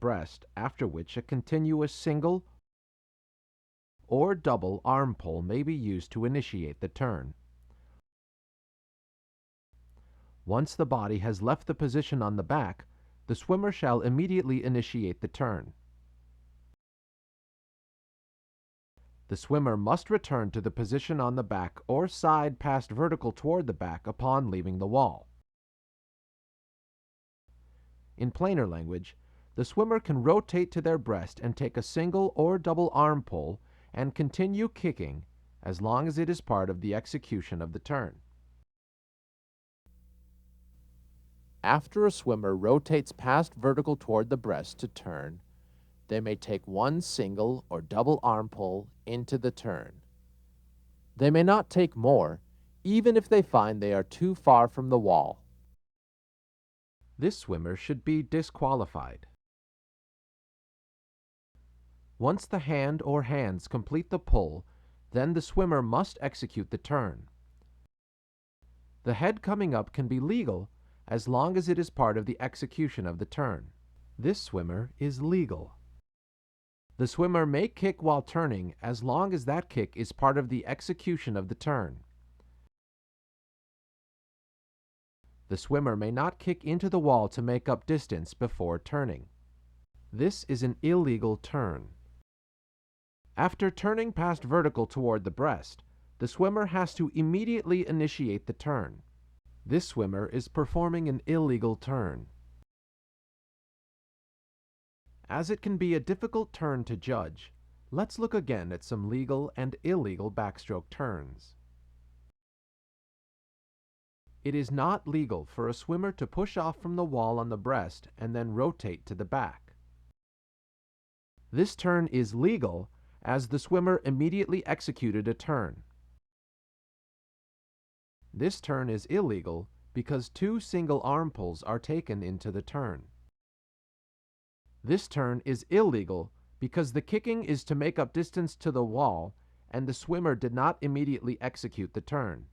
breast, after which a continuous single or double arm pull may be used to initiate the turn. Once the body has left the position on the back, the swimmer shall immediately initiate the turn. The swimmer must return to the position on the back or side passed vertical toward the back upon leaving the wall. In plainer language, the swimmer can rotate to their breast and take a single or double arm pull and continue kicking as long as it is part of the execution of the turn. After a swimmer rotates past vertical toward the breast to turn, they may take one single or double arm pull into the turn. They may not take more, even if they find they are too far from the wall. This swimmer should be disqualified. Once the hand or hands complete the pull, then the swimmer must execute the turn. The head coming up can be legal as long as it is part of the execution of the turn. This swimmer is legal. The swimmer may kick while turning as long as that kick is part of the execution of the turn. The swimmer may not kick into the wall to make up distance before turning. This is an illegal turn. After turning past vertical toward the breast, the swimmer has to immediately initiate the turn. This swimmer is performing an illegal turn. As it can be a difficult turn to judge, let's look again at some legal and illegal backstroke turns. It is not legal for a swimmer to push off from the wall on the breast and then rotate to the back. This turn is legal as the swimmer immediately executed a turn. This turn is illegal because two single arm pulls are taken into the turn. This turn is illegal because the kicking is to make up distance to the wall and the swimmer did not immediately execute the turn.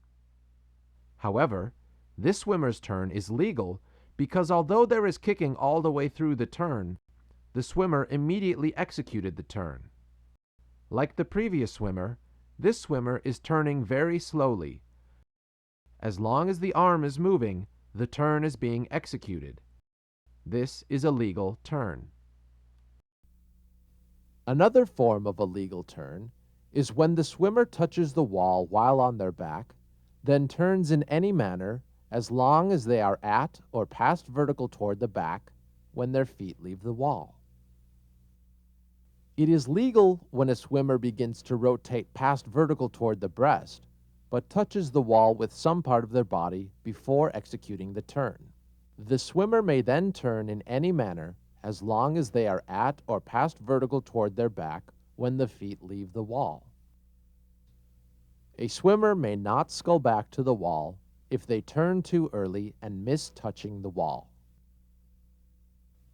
However, this swimmer's turn is legal because although there is kicking all the way through the turn, the swimmer immediately executed the turn. Like the previous swimmer, this swimmer is turning very slowly. As long as the arm is moving, the turn is being executed. This is a legal turn. Another form of a legal turn is when the swimmer touches the wall while on their back, then turns in any manner as long as they are at or past vertical toward the back when their feet leave the wall. It is legal when a swimmer begins to rotate past vertical toward the breast, but touches the wall with some part of their body before executing the turn. The swimmer may then turn in any manner as long as they are at or past vertical toward their back when the feet leave the wall. A swimmer may not scull back to the wall if they turn too early and miss touching the wall.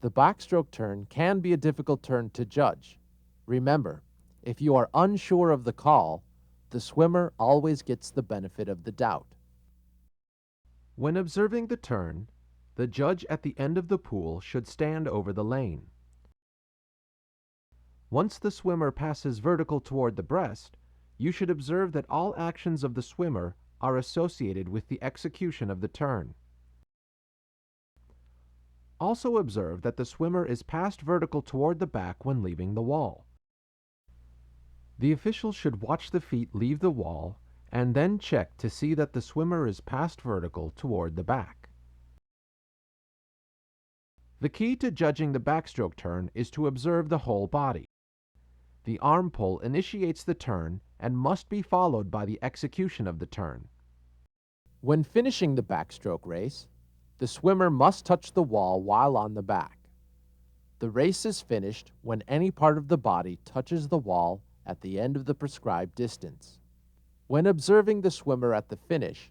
The backstroke turn can be a difficult turn to judge. Remember, if you are unsure of the call, the swimmer always gets the benefit of the doubt. When observing the turn, the judge at the end of the pool should stand over the lane. Once the swimmer passes vertical toward the breast, you should observe that all actions of the swimmer are associated with the execution of the turn. Also observe that the swimmer is past vertical toward the back when leaving the wall. The official should watch the feet leave the wall and then check to see that the swimmer is past vertical toward the back. The key to judging the backstroke turn is to observe the whole body. The arm pull initiates the turn and must be followed by the execution of the turn. When finishing the backstroke race, the swimmer must touch the wall while on the back. The race is finished when any part of the body touches the wall at the end of the prescribed distance. When observing the swimmer at the finish,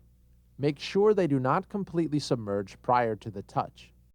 make sure they do not completely submerge prior to the touch.